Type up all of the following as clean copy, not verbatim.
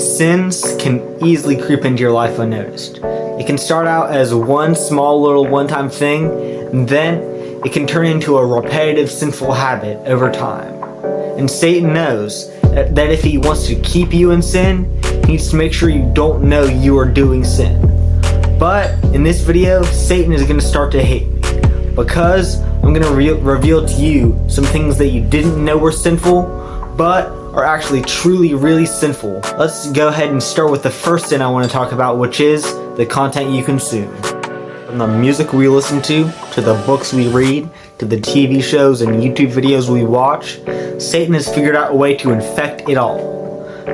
Sins can easily creep into your life unnoticed. It can start out as one small little one-time thing, and then it can turn into a repetitive sinful habit over time. And Satan knows that if he wants to keep you in sin, he needs to make sure you don't know you are doing sin. But in this video, Satan is going to start to hate me, because I'm going to reveal to you some things that you didn't know were sinful, but are actually truly really sinful. Let's go ahead and start with the first sin I want to talk about, which is the content you consume. From the music we listen to the books we read, to the TV shows and YouTube videos we watch, Satan has figured out a way to infect it all.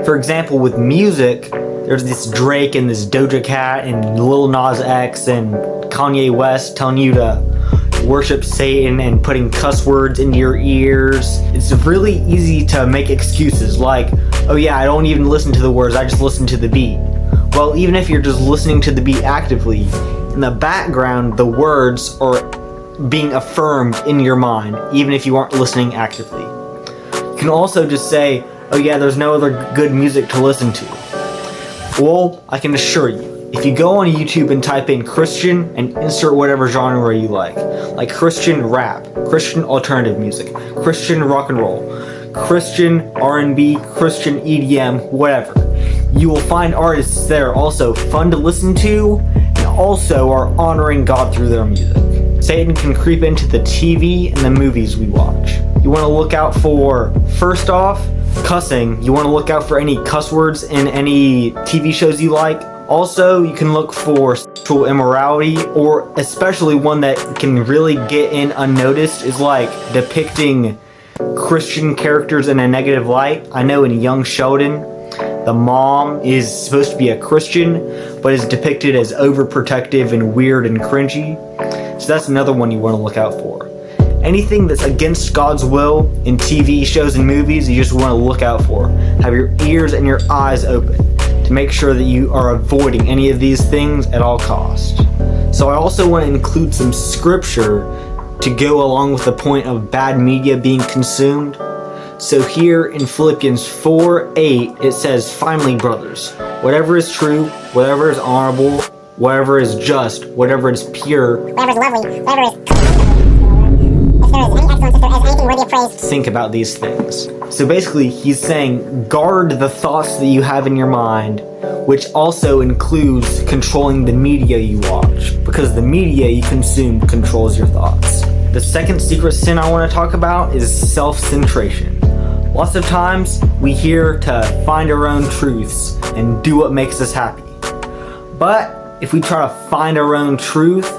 For example, with music, there's this Drake and this Doja Cat and Lil Nas X and Kanye West telling you to worship Satan and putting cuss words into your ears. It's really easy to make excuses like, oh yeah, I don't even listen to the words, I just listen to the beat. Well, even if you're just listening to the beat actively, in the background the words are being affirmed in your mind, even if you aren't listening actively. You can also just say, oh yeah, there's no other good music to listen to. Well, I can assure you, if you go on YouTube and type in Christian and insert whatever genre you like Christian rap, Christian alternative music, Christian rock and roll, Christian R&B, Christian EDM, whatever, you will find artists that are also fun to listen to and also are honoring God through their music. Satan can creep into the TV and the movies we watch. You want to look out for, first off, cussing. You want to look out for any cuss words in any TV shows you like. Also, you can look for sexual immorality, or especially one that can really get in unnoticed is like depicting Christian characters in a negative light. I know in Young Sheldon, the mom is supposed to be a Christian, but is depicted as overprotective and weird and cringy. So that's another one you want to look out for. Anything that's against God's will in TV shows and movies, you just want to look out for. Have your ears and your eyes open to make sure that you are avoiding any of these things at all costs. So I also want to include some scripture to go along with the point of bad media being consumed. So here in Philippians 4:8, it says, "Finally, brothers, whatever is true, whatever is honorable, whatever is just, whatever is pure, whatever is lovely, whatever is if there is any excellence, if there is anything worthy of praise, think about these things." So basically, he's saying, guard the thoughts that you have in your mind, which also includes controlling the media you watch, because the media you consume controls your thoughts. The second secret sin I want to talk about is self-centration. Lots of times, we hear to find our own truths and do what makes us happy. But if we try to find our own truth,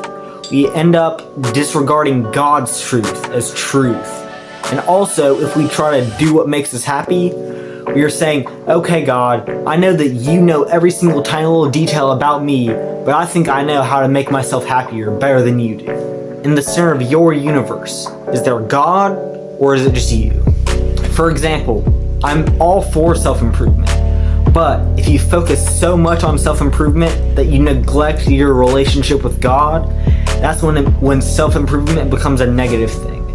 we end up disregarding God's truth as truth. And also, if we try to do what makes us happy, we are saying, okay God, I know that you know every single tiny little detail about me, but I think I know how to make myself happier better than you do. In the center of your universe, is there God or is it just you? For example, I'm all for self-improvement. But if you focus so much on self-improvement that you neglect your relationship with God, that's when self-improvement becomes a negative thing.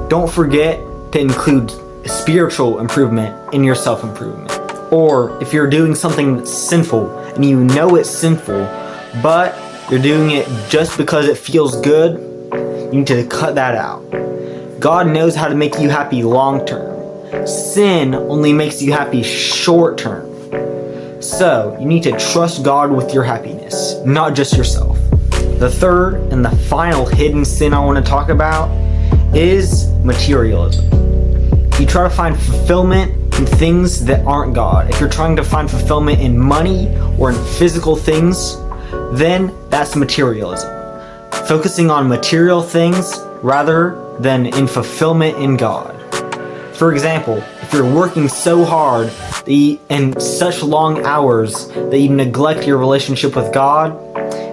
Don't forget to include spiritual improvement in your self-improvement. Or if you're doing something that's sinful and you know it's sinful, but you're doing it just because it feels good, you need to cut that out. God knows how to make you happy long term. Sin only makes you happy short term. So, you need to trust God with your happiness, not just yourself. The third and the final hidden sin I want to talk about is materialism. If you try to find fulfillment in things that aren't God, if you're trying to find fulfillment in money or in physical things, then that's materialism. Focusing on material things rather than in fulfillment in God. For example, if you're working so hard and such long hours that you neglect your relationship with God,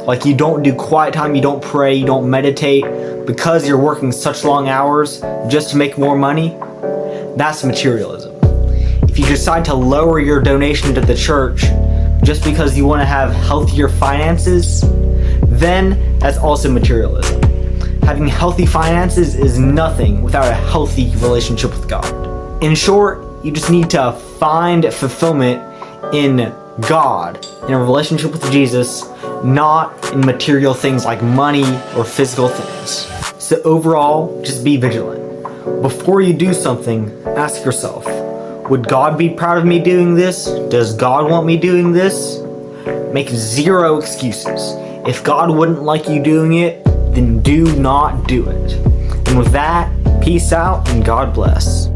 like you don't do quiet time, you don't pray, you don't meditate, because you're working such long hours just to make more money, that's materialism. If you decide to lower your donation to the church just because you want to have healthier finances, then that's also materialism. Having healthy finances is nothing without a healthy relationship with God. In short, you just need to find fulfillment in God, in a relationship with Jesus, not in material things like money or physical things. So overall, just be vigilant. Before you do something, ask yourself, would God be proud of me doing this? Does God want me doing this? Make zero excuses. If God wouldn't like you doing it, then do not do it. And with that, peace out and God bless.